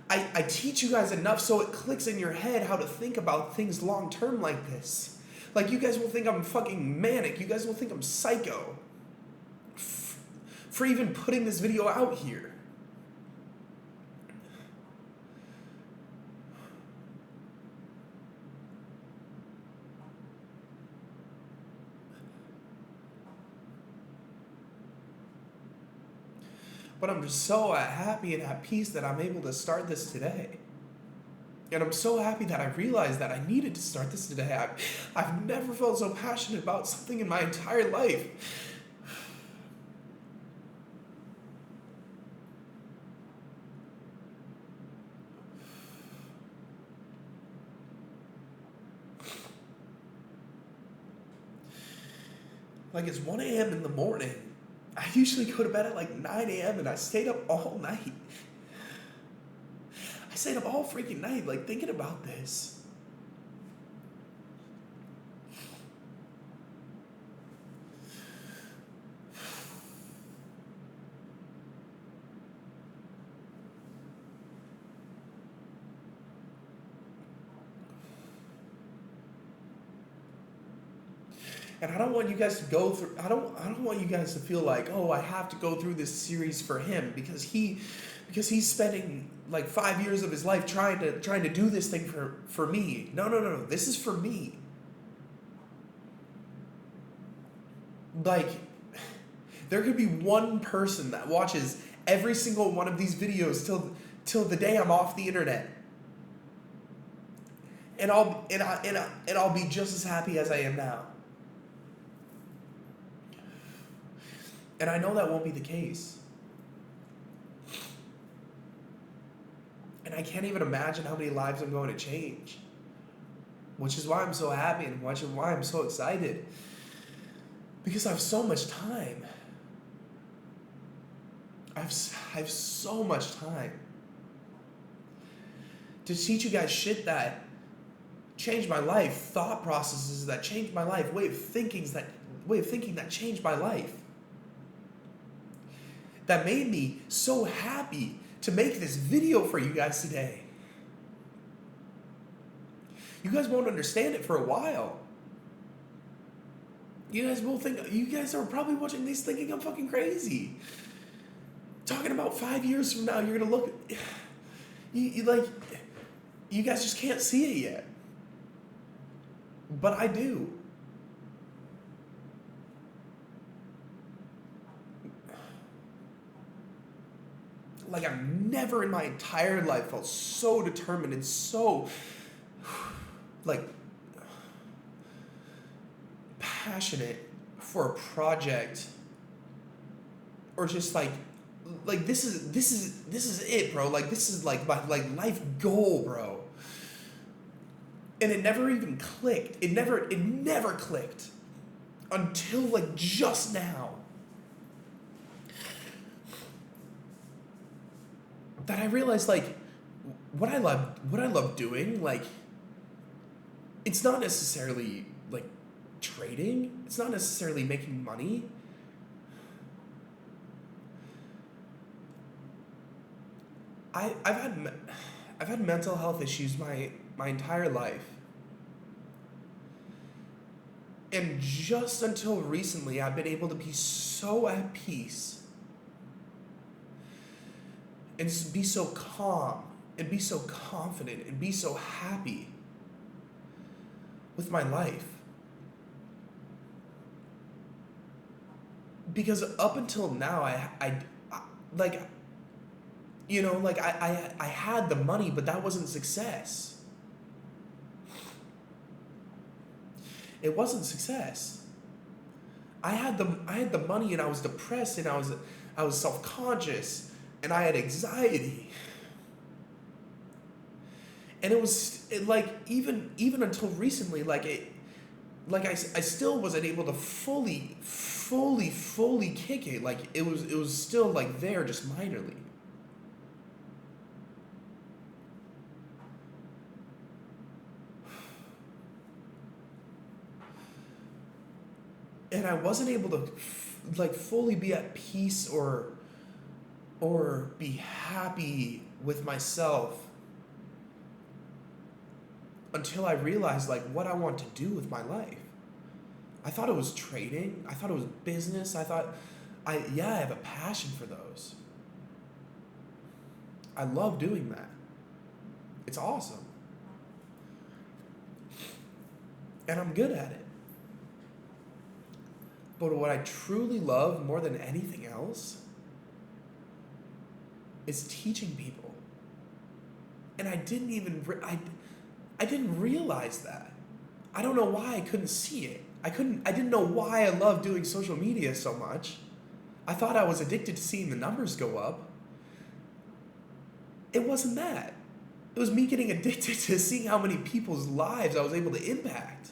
I teach you guys enough so it clicks in your head how to think about things long term like this. Like, you guys will think I'm fucking manic. You guys will think I'm psycho for even putting this video out here. But I'm just so happy and at peace that I'm able to start this today. And I'm so happy that I realized that I needed to start this today. I've never felt so passionate about something in my entire life. Like, it's 1 a.m. in the morning. I usually go to bed at like 9 a.m. and I stayed up all night. I stayed up all freaking night, like, thinking about this. And I don't want you guys to go through, I don't want you guys to feel like, oh, I have to go through this series for him because he's spending like 5 years of his life trying to do this thing for me. No. This is for me. Like, there could be one person that watches every single one of these videos till the day I'm off the internet. And I'll be just as happy as I am now. And I know that won't be the case. And I can't even imagine how many lives I'm going to change. Which is why I'm so happy and which is why I'm so excited. Because I have so much time. I have so much time to teach you guys shit that changed my life, thought processes that changed my life, way of thinking that changed my life. That made me so happy to make this video for you guys today. You guys won't understand it for a while. You guys are probably watching these thinking I'm fucking crazy. Talking about 5 years from now, you're gonna look, you guys just can't see it yet. But I do. Like, I've never in my entire life felt so determined and so, like, passionate for a project, or just like this is it, bro. Like, this is like my life goal, bro. And it never even clicked. It never clicked until like just now. That I realized, like, what I love doing, like, it's not necessarily like trading. It's not necessarily making money. I've had mental health issues my entire life. And just until recently, I've been able to be so at peace and be so calm and be so confident and be so happy with my life. Because up until now, I had the money, but that wasn't success. It wasn't success. I had the money, and I was depressed, and I was self-conscious, and I had anxiety. And even until recently, I still wasn't able to fully kick it. Like it was still like there, just minorly. And I wasn't able to fully be at peace or be happy with myself until I realized what I want to do with my life. I thought it was trading. I thought it was business. I thought, I have a passion for those. I love doing that. It's awesome. And I'm good at it. But what I truly love more than anything else is teaching people. And I didn't realize that. I don't know why I couldn't see it. I didn't know why I loved doing social media so much. I thought I was addicted to seeing the numbers go up. It wasn't that. It was me getting addicted to seeing how many people's lives I was able to impact.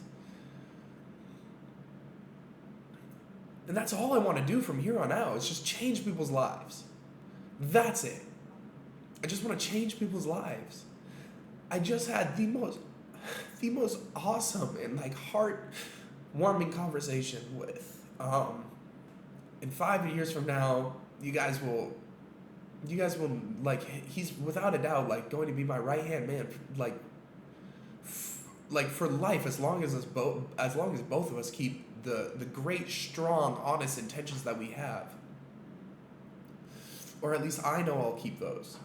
And that's all I want to do from here on out, is just change people's lives. That's it. I just want to change people's lives. I just had the most awesome and heart-warming conversation with. In 5 years from now, you guys will he's without a doubt going to be my right-hand man, for life, as long as both of us keep the great, strong, honest intentions that we have. Or at least I know I'll keep those.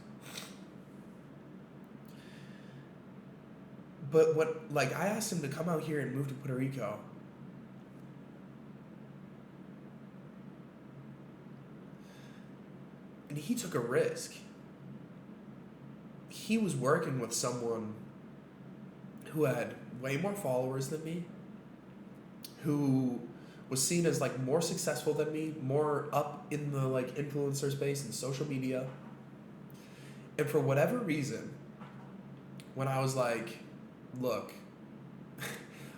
But I asked him to come out here and move to Puerto Rico. And he took a risk. He was working with someone who had way more followers than me, who was seen as more successful than me, more up in the influencer space and social media. And for whatever reason, when I was look,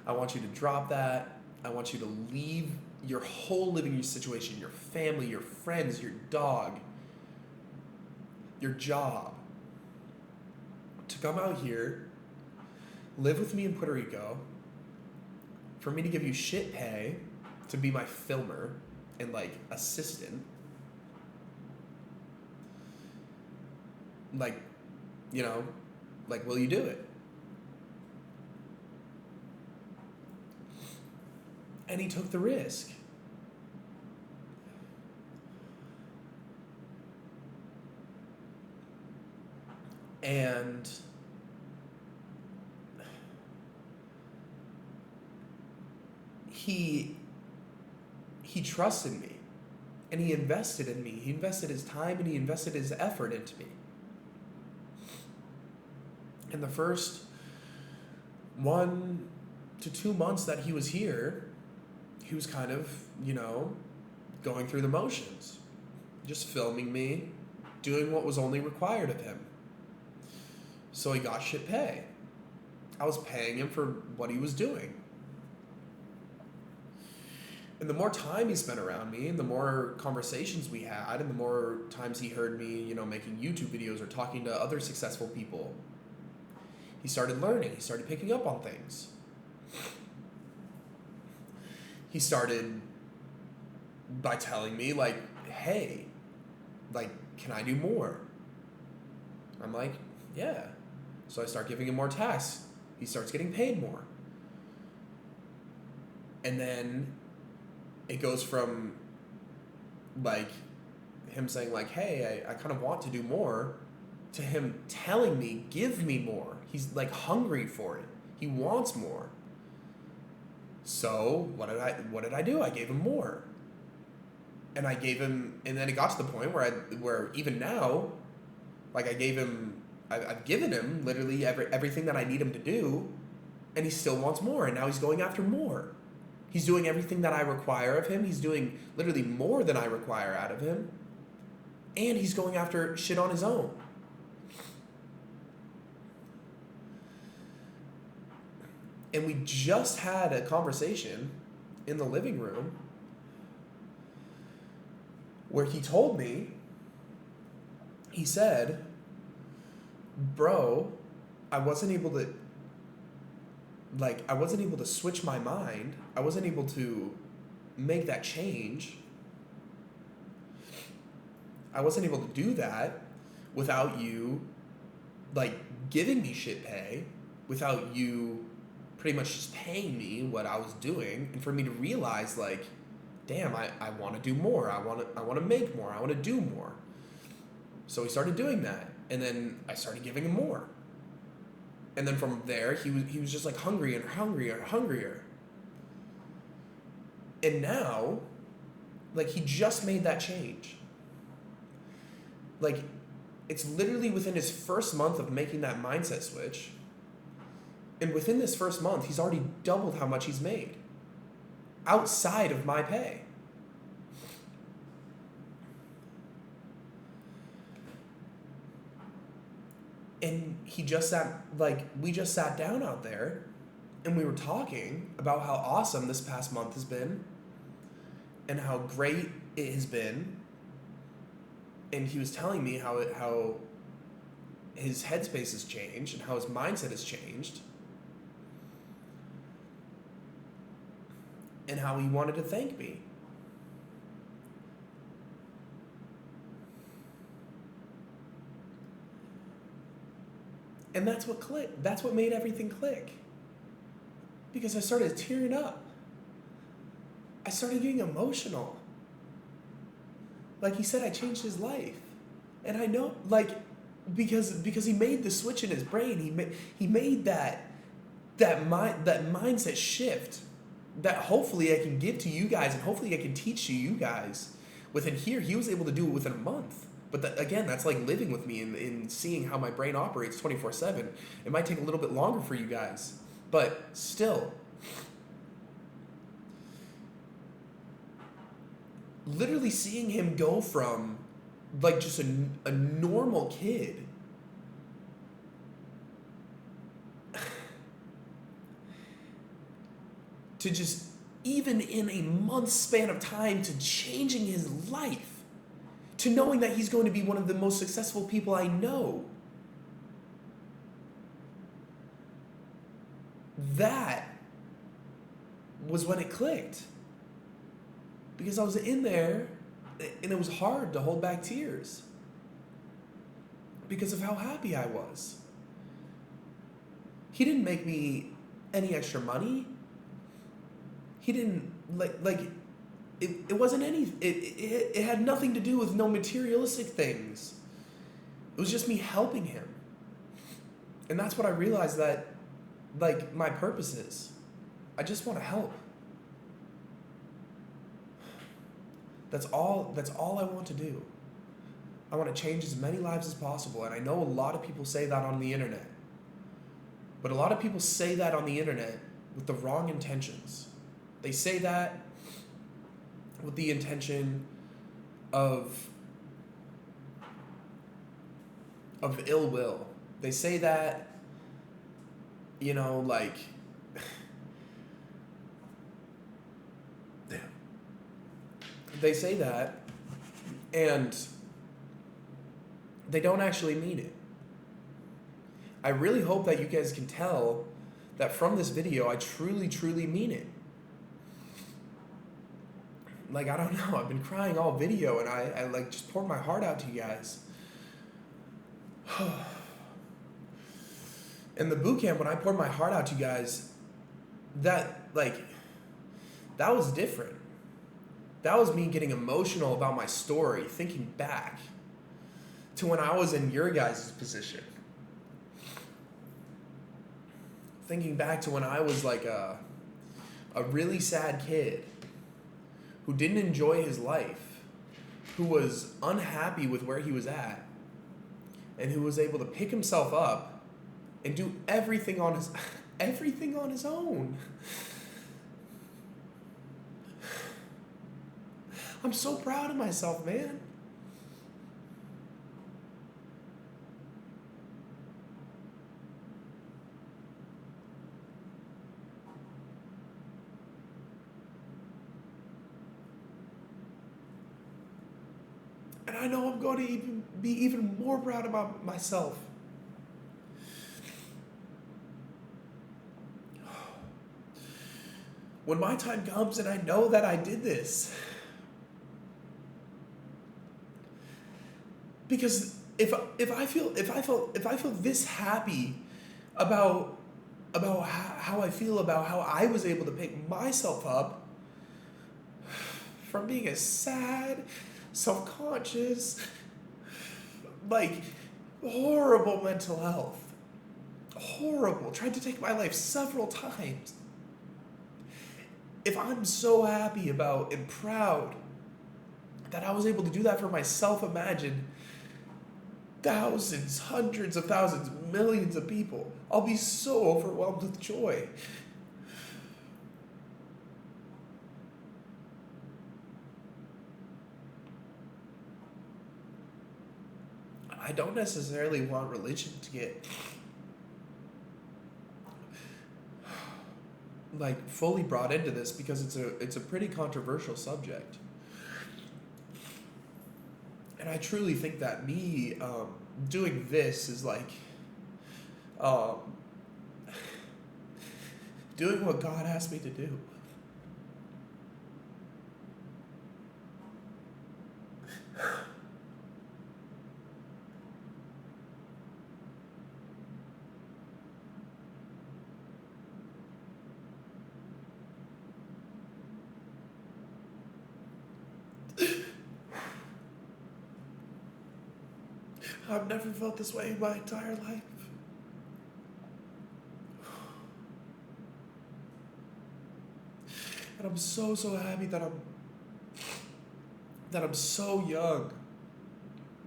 I want you to drop that. I want you to leave your whole living situation, your family, your friends, your dog, your job, to come out here, live with me in Puerto Rico, for me to give you shit pay to be my filmer and assistant. Will you do it? And he took the risk. And he trusted me, and he invested in me. He invested his time, and he invested his effort into me. In the first 1 to 2 months that he was here, he was kind of, going through the motions, just filming me, doing what was only required of him. So he got shit pay. I was paying him for what he was doing. And the more time he spent around me, and the more conversations we had, and the more times he heard me, making YouTube videos or talking to other successful people, he started learning. He started picking up on things. He started by telling me, hey, can I do more? I'm like, yeah. So I start giving him more tasks. He starts getting paid more. And then it goes from like him saying like, hey, I kind of want to do more, to him telling me, give me more. He's like hungry for it. He wants more. So what did I do? I gave him more. And I gave him, and then it got to the point where even now, like I've given him literally everything that I need him to do, and he still wants more, and now he's going after more. He's doing everything that I require of him. He's doing literally more than I require out of him, and he's going after shit on his own. And we just had a conversation in the living room where he told me, he said, bro, I wasn't able to switch my mind. I wasn't able to make that change. I wasn't able to do that without you, like, giving me shit pay, without you pretty much just paying me what I was doing, and for me to realize, like, damn, I want to do more. I want to make more. I want to do more. So he started doing that, and then I started giving him more. And then from there, he was just like hungrier and hungrier and hungrier. And now, like, he just made that change. Like, it's literally within his first month of making that mindset switch. And within this first month, he's already doubled how much he's made outside of my pay. And we just sat down out there and we were talking about how awesome this past month has been and how great it has been. And he was telling me how his headspace has changed and how his mindset has changed. And how he wanted to thank me. And that's what clicked. That's what made everything click. Because I started tearing up. I started getting emotional. Like he said, I changed his life. And I know, like, because he made the switch in his brain. He made that mindset shift that hopefully I can give to you guys, and hopefully I can teach to you guys. Within here, he was able to do it within a month. But again, that's like living with me and seeing how my brain operates 24/7. It might take a little bit longer for you guys, but still. Literally seeing him go from like just a normal kid to just, even in a month's span of time, to changing his life, to knowing that he's going to be one of the most successful people I know. That was when it clicked. Because I was in there, and it was hard to hold back tears because of how happy I was. He didn't make me any extra money. He didn't, it wasn't any, it had nothing to do with no materialistic things. It was just me helping him. And that's what I realized that, like, my purpose is. I just want to help. That's all I want to do. I want to change as many lives as possible. And I know a lot of people say that on the internet. But a lot of people say that on the internet with the wrong intentions. They say that with the intention of ill will. They say that, you know, like, they say that and they don't actually mean it. I really hope that you guys can tell that from this video, I truly, truly mean it. Like, I don't know, I've been crying all video, and I like just poured my heart out to you guys. In the boot camp, when I poured my heart out to you guys, that, like, That was different. That was me getting emotional about my story, thinking back to when I was in your guys' position. Thinking back to when I was like a really sad kid who didn't enjoy his life, who was unhappy with where he was at, and who was able to pick himself up and do everything on his own. I'm so proud of myself, man. And I know I'm going to be even more proud about myself. When my time comes and I know that I did this. Because if I feel this happy about how I feel about how I was able to pick myself up from being a sad, self-conscious, like horrible mental health, horrible, tried to take my life several times. If I'm so happy about and proud that I was able to do that for myself, imagine thousands, hundreds of thousands, millions of people. I'll be so overwhelmed with joy. I don't necessarily want religion to get like fully brought into this because it's a pretty controversial subject. And I truly think that me doing this is like doing what God asked me to do. I've never felt this way in my entire life. And I'm so happy that I'm so young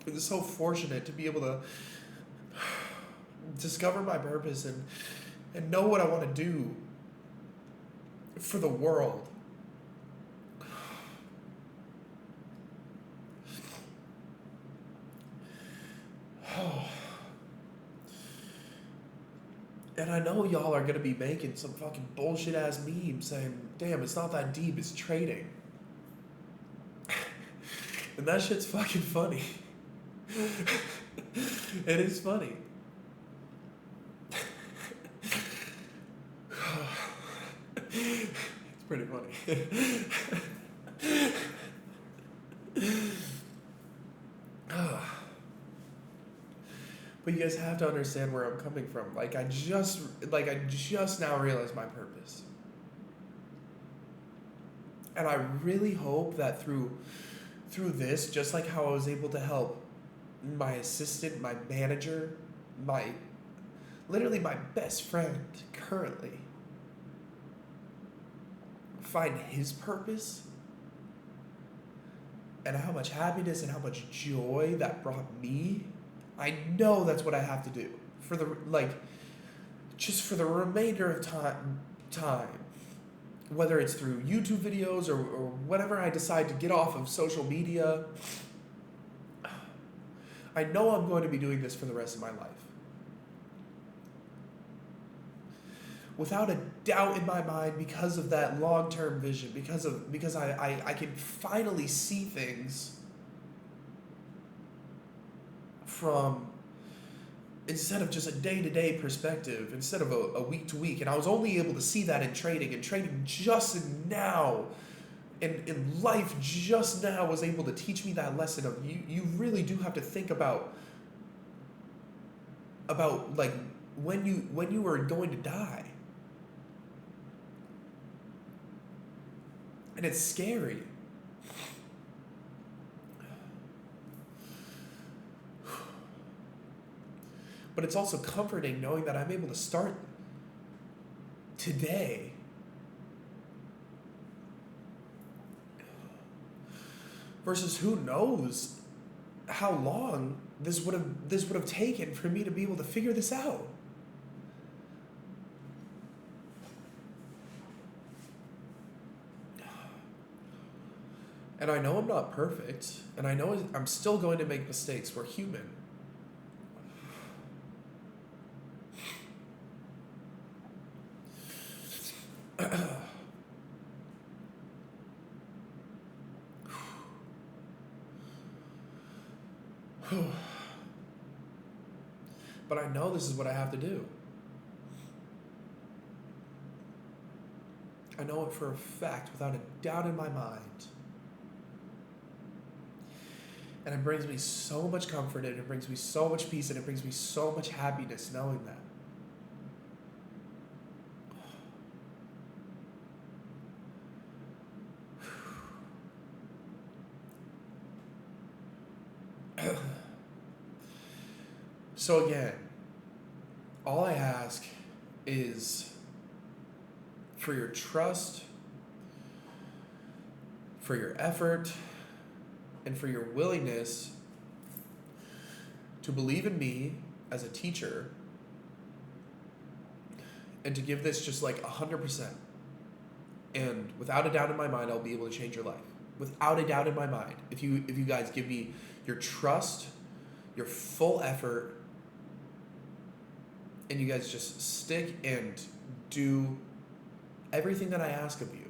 and so fortunate to be able to discover my purpose and know what I want to do for the world. And I know y'all are going to be making some fucking bullshit ass meme saying, damn, it's not that deep, it's trading. And that shit's fucking funny. It is funny. It's pretty funny. But you guys have to understand where I'm coming from. I just now realized my purpose. And I really hope that through this, just like how I was able to help my assistant, my manager, literally my best friend currently find his purpose, and how much happiness and how much joy that brought me, I know that's what I have to do for the remainder of time, whether it's through YouTube videos or whatever I decide to get off of social media. I know I'm going to be doing this for the rest of my life. Without a doubt in my mind, because of that long-term vision, because I can finally see things from, instead of just a day-to-day perspective, instead of a week-to-week. And I was only able to see that in trading, and trading just now, in life just now, was able to teach me that lesson of you really do have to think about like when you are going to die. And it's scary. But it's also comforting knowing that I'm able to start today. Versus who knows how long this would have taken for me to be able to figure this out. And I know I'm not perfect, and I know I'm still going to make mistakes. We're human. But I know this is what I have to do. I know it for a fact, without a doubt in my mind. And it brings me so much comfort, and it brings me so much peace, and it brings me so much happiness knowing that. So again, all I ask is for your trust, for your effort, and for your willingness to believe in me as a teacher and to give this just like 100%. And without a doubt in my mind, I'll be able to change your life. Without a doubt in my mind. If you guys give me your trust, your full effort, and you guys just stick and do everything that I ask of you.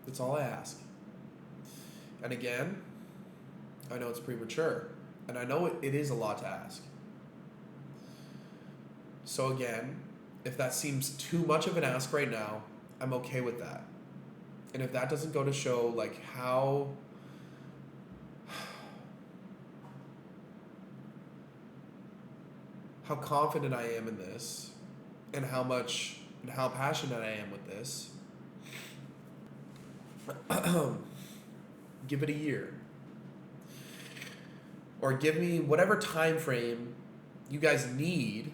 That's all I ask. And again, I know it's premature, and I know it is a lot to ask. So again, if that seems too much of an ask right now, I'm okay with that. And if that doesn't go to show like how confident I am in this, and how passionate I am with this, give it a year. Or give me whatever time frame you guys need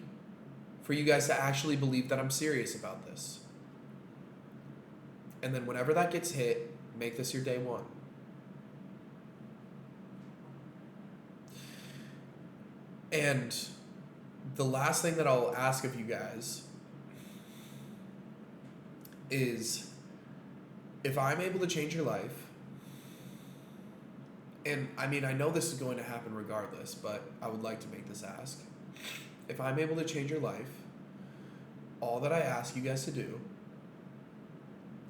for you guys to actually believe that I'm serious about this. And then whenever that gets hit, make this your day one. And the last thing that I'll ask of you guys is, if I'm able to change your life, and I mean, I know this is going to happen regardless, but I would like to make this ask. If I'm able to change your life, all that I ask you guys to do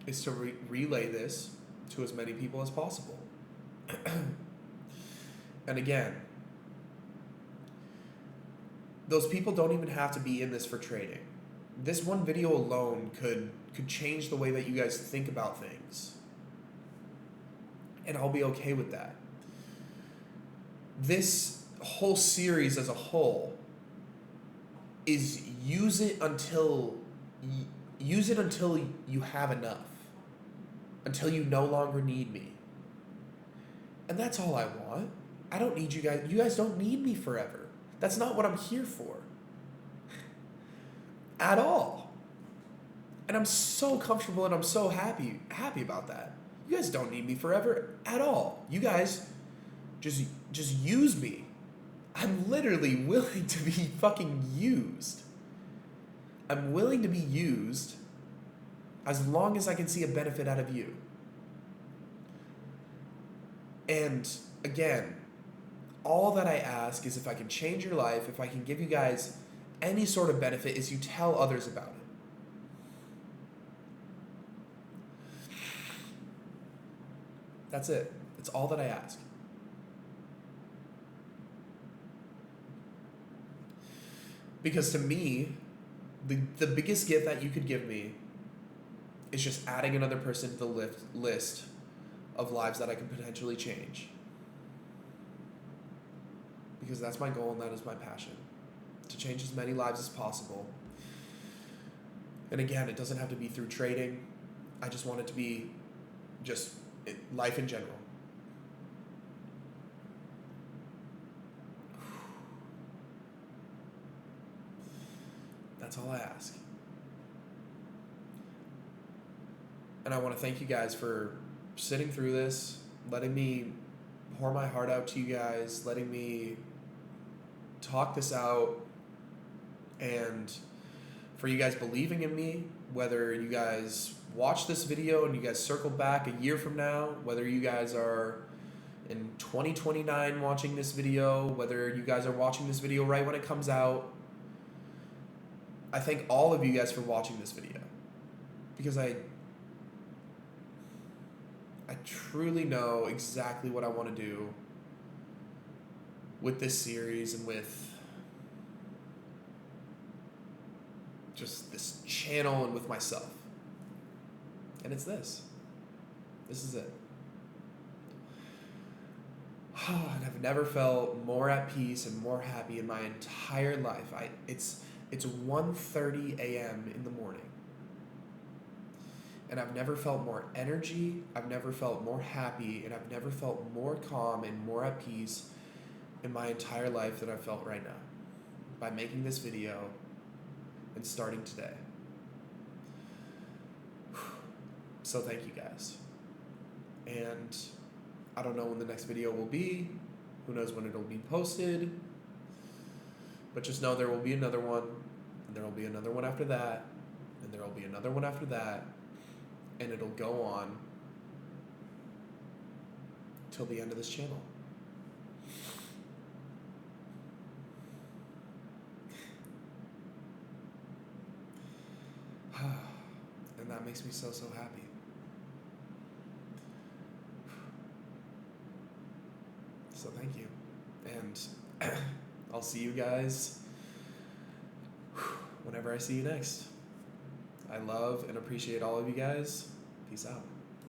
is to relay this to as many people as possible. And again, those people don't even have to be in this for trading. This one video alone could change the way that you guys think about things. And I'll be okay with that. This whole series as a whole is use it until you have enough. Until you no longer need me. And that's all I want. I don't need you guys. You guys don't need me forever. That's not what I'm here for. At all. And I'm so comfortable and I'm so happy about that. You guys don't need me forever at all. You guys just use me. I'm literally willing to be fucking used. I'm willing to be used as long as I can see a benefit out of you. And again, all that I ask is, if I can change your life, if I can give you guys any sort of benefit, is you tell others about it. That's it. That's all that I ask. Because to me, the biggest gift that you could give me is just adding another person to the list of lives that I could potentially change. because that's my goal and that is my passion, to change as many lives as possible. And again, it doesn't have to be through trading. I just want it to be just life in general. That's all I ask. And I want to thank you guys for sitting through this, letting me pour my heart out to you guys, letting me talk this out, and for you guys believing in me, whether you guys watch this video and you guys circle back a year from now, whether you guys are in 2029 watching this video, whether you guys are watching this video right when it comes out. I thank all of you guys for watching this video, because I truly know exactly what I want to do with this series and with just this channel and with myself. And it's this. This is it. And I've never felt more at peace and more happy in my entire life. It's 1:30 a.m. in the morning. And I've never felt more energy, I've never felt more happy, and I've never felt more calm and more at peace in my entire life than I felt right now by making this video and starting today. So thank you guys. And I don't know when the next video will be. Who knows when it'll be posted. But just know there will be another one, and there will be another one after that, and there will be another one after that, and it'll go on till the end of this channel. And that makes me so, so happy. So thank you. And I'll see you guys whenever I see you next. I love and appreciate all of you guys. Peace out.